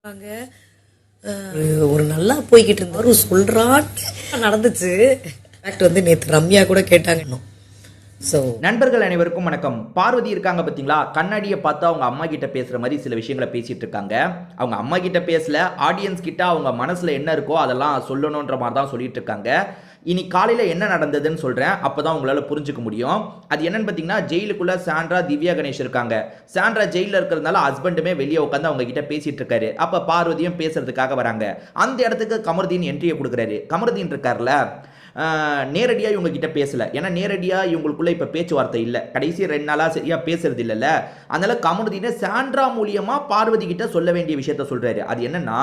வாங்க. ஒரு நல்லா போய்கிட்டு இருந்தாரு சொல்றான்னு நடந்துச்சு. நேற்று ரம்யா கூட கேட்டாங்க. ஸோ நண்பர்கள் அனைவருக்கும் வணக்கம். பார்வதி இருக்காங்க பார்த்தீங்களா, கண்ணாடியை பார்த்து அவங்க அம்மா கிட்ட பேசுகிற மாதிரி சில விஷயங்களை பேசிட்டு இருக்காங்க. அவங்க அம்மா கிட்ட பேசல, ஆடியன்ஸ் கிட்ட அவங்க மனசில் என்ன இருக்கோ அதெல்லாம் சொல்லணுன்ற மாதிரி தான் சொல்லிட்டு இருக்காங்க. இனி காலையில் என்ன நடந்ததுன்னு சொல்கிறேன், அப்போ தான் உங்களால் புரிஞ்சுக்க முடியும். அது என்னன்னு பார்த்தீங்கன்னா, ஜெயிலுக்குள்ளே சாண்ட்ரா, திவ்யா கணேஷ் இருக்காங்க. சாண்ட்ரா ஜெயிலில் இருக்கிறதுனால ஹஸ்பண்டுமே வெளியே உட்காந்து அவங்க கிட்ட பேசிட்டு இருக்காரு. அப்போ பார்வதியும் பேசுறதுக்காக வராங்க. அந்த இடத்துக்கு கமருதீன் என்ட்ரியை கொடுக்குறாரு. கமருதீன் இருக்கார்ல, நேரடியாக இவங்க கிட்ட பேசல. ஏன்னா நேரடியாக இவங்களுக்குள்ள இப்போ பேச்சுவார்த்தை இல்லை. கடைசி 2 நாளாக சரியாக பேசுறது இல்லைல்ல. அதனால கமருதீனை சாண்ட்ரா மூலியமாக பார்வதி கிட்ட சொல்ல வேண்டிய விஷயத்த சொல்றாரு. அது என்னன்னா,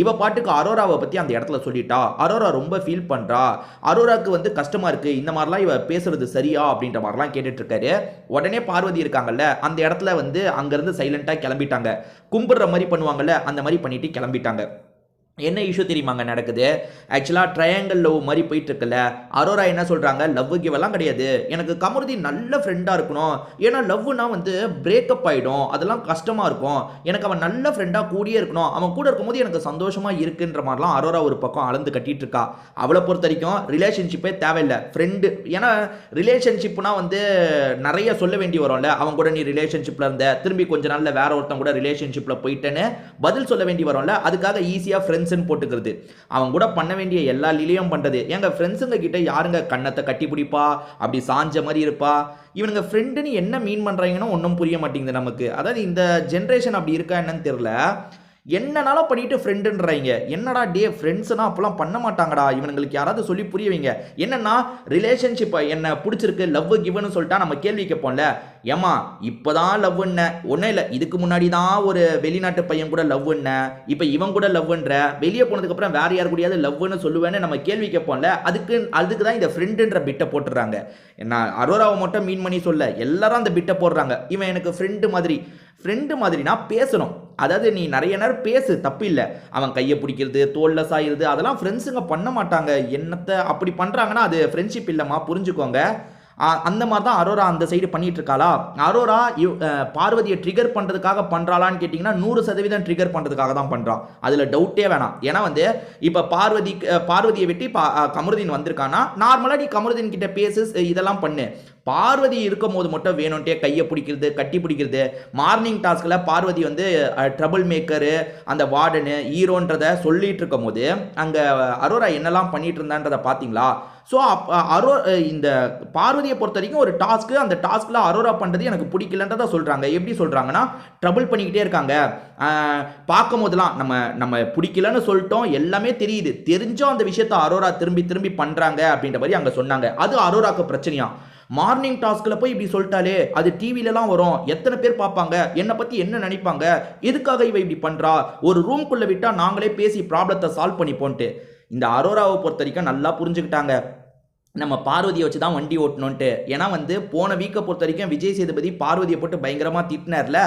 இவ பாட்டுக்கு அரோராவை பற்றி அந்த இடத்துல சொல்லிட்டா, அரோரா ரொம்ப ஃபீல் பண்ணுறா, அரோராவுக்கு கஷ்டமாக இருக்குது, இந்த மாதிரிலாம் இவ பேசுறது சரியா அப்படின்ற மாதிரிலாம் கேட்டுட்டு இருக்காரு. உடனே பார்வதி இருக்காங்கல்ல, அந்த இடத்துல அங்கேருந்து சைலண்ட்டாக கிளம்பிட்டாங்க. கும்பிடுற மாதிரி பண்ணுவாங்கல்ல, அந்த மாதிரி பண்ணிட்டு கிளம்பிட்டாங்க. என்ன இஷ்யூ தெரியுமாங்க நடக்குது? ஆக்சுவலாக ட்ரையாங்கிள் லவ் மாதிரி போயிட்டு இருக்குல்ல. அரோரா என்ன சொல்கிறாங்க, லவ் கிவெல்லாம் கிடையாது, எனக்கு கமருதீன் நல்ல ஃப்ரெண்டாக இருக்கணும், ஏன்னா லவ்னா பிரேக்கப் ஆகிடும், அதெல்லாம் கஷ்டமாக இருக்கும், எனக்கு அவன் நல்ல ஃப்ரெண்டாக கூடியே இருக்கணும், அவன் கூட இருக்கும்போது எனக்கு சந்தோஷமாக இருக்குன்ற மாதிரிலாம் அரோரா ஒரு பக்கம் அளந்து கட்டிட்டு இருக்கா. அவளை பொறுத்த வரைக்கும் ரிலேஷன்ஷிப்பே தேவையில்லை, ஃப்ரெண்டு. ஏன்னா ரிலேஷன்ஷிப்னா நிறைய சொல்ல வேண்டி வரும்ல. அவங்க கூட நீ ரிலேஷன்ஷிப்பில் இருந்த, திரும்பி கொஞ்ச நாளில் வேற ஒருத்தன் கூட ரிலேஷன்ஷிப்பில் போயிட்டேன்னு பதில் சொல்ல வேண்டி வரும்ல. அதுக்காக ஈஸியாக ஃப்ரெண்ட்ஸ் போட்டுக்கிறது, அவங்க கூட பண்ண வேண்டிய எல்லா லீலையும் பண்றது. எங்க ஃப்ரெண்ட்ஸுங்க கிட்ட யாருங்க கண்ணத்தை கட்டி பிடிப்பா, அப்படி சாஞ்ச மாதிரி இருப்பா? இவனுங்க ஃப்ரெண்டுன்னு என்ன மீன் பண்றாங்கன்னு ஒன்றும் புரிய மாட்டேங்குது நமக்கு. அதாவது இந்த ஜென்ரேஷன் அப்படி இருக்கா என்னன்னு தெரியல. என்னனாலும் பண்ணிட்டு ஃப்ரெண்டுன்றாங்க. என்னடா டே, ஃப்ரெண்ட்ஸ்னா அப்பெல்லாம் பண்ண மாட்டாங்கடா, இவனுங்களுக்கு யாராவது சொல்லி புரிய வைங்க. என்னன்னா ரிலேஷன்ஷிப் என்ன பிடிச்சிருக்கு, லவ் கிவன்னு சொல்லிட்டா நம்ம கேள்வி கேட்போம்ல, ஏமா இப்போதான் லவ்ன, ஒன்றும் இல்லை, இதுக்கு முன்னாடி தான் ஒரு வெளிநாட்டு பையன் கூட லவ்ன, இப்போ இவன் கூட லவ்ன்ற, வெளியே போனதுக்கப்புறம் வேற யார் கூடயாவது லவ்னு சொல்லுவேன்னு நம்ம கேள்வி கேட்போம்ல. அதுக்கு தான் இந்த ஃப்ரெண்டுன்ற பிட்டை போட்டுடுறாங்க. என்ன அரோராவை மட்டும் மீன் பண்ணி சொல்ல, எல்லாரும் அந்த பிட்டை போடுறாங்க. இவன் எனக்கு ஃப்ரெண்டு மாதிரினா பேசணும். அதாவது நீ நிறைய நேரம் பேசு, தப்பு இல்லை. அவன் கையை பிடிக்கிறது, தோல்ல சாயிறது, அதெல்லாம் ஃப்ரெண்ட்ஸுங்க பண்ண மாட்டாங்க. என்னத்தை அப்படி பண்ணுறாங்கன்னா அது ஃப்ரெண்ட்ஷிப் இல்லைம்மா, புரிஞ்சுக்கோங்க. அந்த மாதிரி தான் அரோரா அந்த சைடு பண்ணிட்டு இருக்காளா. அரோரா பார்வதியை ட்ரிகர் பண்ணுறதுக்காக பண்ணுறாளான்னு கேட்டிங்கன்னா 100% ட்ரிகர் பண்ணுறதுக்காக தான் பண்ணுறான். அதில் டவுட்டே வேணாம். ஏன்னா இப்போ பார்வதியை வெட்டி கமருதீன் வந்திருக்கானா, நார்மலாக நீ கமருதீன் கிட்ட பேசு, இதெல்லாம் பண்ணு. பார்வதி இருக்கும் போது மட்டும் வேணும்ட்டே கையை பிடிக்கிறது, கட்டி பிடிக்கிறது. மார்னிங் டாஸ்கில் பார்வதி ட்ரபிள் மேக்கரு, அந்த வார்டனு, ஹீரோன்றதை சொல்லிட்டு இருக்கும் போது அங்கே அரோரா என்னெல்லாம் பண்ணிட்டு இருந்தான்றதை பார்த்தீங்களா? ஸோ இந்த பார்வதியை பொறுத்த வரைக்கும் ஒரு டாஸ்க்கு, அந்த டாஸ்கில் அரோரா பண்ணுறது எனக்கு பிடிக்கலன்றதை சொல்கிறாங்க. எப்படி சொல்கிறாங்கன்னா, ட்ரபிள் பண்ணிக்கிட்டே இருக்காங்க. பார்க்கும் போதெல்லாம் நம்ம பிடிக்கலன்னு சொல்லிட்டோம், எல்லாமே தெரியுது, தெரிஞ்சோம் அந்த விஷயத்த அரோரா திரும்பி திரும்பி பண்ணுறாங்க அப்படின்ற மாதிரி அங்கே சொன்னாங்க. அது அரோராக்கு பிரச்சனையா? மார்னிங் டாஸ்கில் போய் இப்படி சொல்லிட்டாலே அது டிவிலலாம் வரும், எத்தனை பேர் பார்ப்பாங்க, என்னை பற்றி என்ன நினைப்பாங்க, எதுக்காக இவ இப்படி பண்ணுறா, ஒரு ரூம்குள்ளே விட்டால் நாங்களே பேசி ப்ராப்ளத்தை சால்வ் பண்ணிப்போன்ட்டு. இந்த அரோராவை பொறுத்த வரைக்கும் நல்லா புரிஞ்சுக்கிட்டாங்க, நம்ம பார்வதியை வச்சு தான் வண்டி ஓட்டணுன்ட்டு. ஏன்னா போன வீக்கை பொறுத்த வரைக்கும் விஜய் சேதுபதி பார்வதியை போட்டு பயங்கரமாக திட்டினார்ல.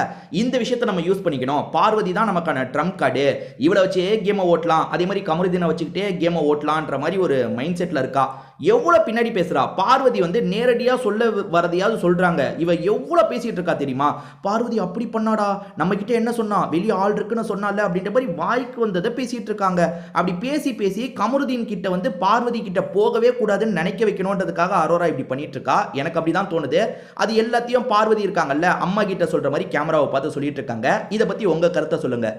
இந்த விஷயத்தை நம்ம யூஸ் பண்ணிக்கணும். பார்வதி தான் நமக்கான ட்ரம்ப் கார்டு, இவளை வச்சே கேமை ஓட்டலாம், அதே மாதிரி கமருதீனை வச்சுக்கிட்டே கேமை ஓட்டலான்ற மாதிரி ஒரு மைண்ட் செட்டில் இருக்கா. எவ்வளோ பின்னாடி பேசுகிறா பார்வதி. நேரடியாக சொல்ல வரதையாவது சொல்கிறாங்க, இவ எவ்வளோ பேசிகிட்டு இருக்கா தெரியுமா? பார்வதி அப்படி பண்ணாடா, நம்மக்கிட்ட என்ன சொன்னா, வெளியே ஆள் இருக்குன்னு சொன்னால அப்படின்ற மாதிரி வாய்க்கு வந்ததை பேசிகிட்டு இருக்காங்க. அப்படி பேசி கமருதீன் கிட்ட பார்வதி கிட்ட போகவே கூடாதுன்னு நினைக்க வைக்கணுன்றதுக்காக அரோரா இப்படி பண்ணிட்டு இருக்கா. எனக்கு அப்படிதான் தோணுது. அது எல்லாத்தையும் பார்வதி இருக்காங்கல்ல, அம்மா கிட்ட சொல்ற மாதிரி கேமராவை பார்த்து சொல்லிட்டு இருக்காங்க. இதை பற்றி உங்கள் கருத்தை சொல்லுங்க.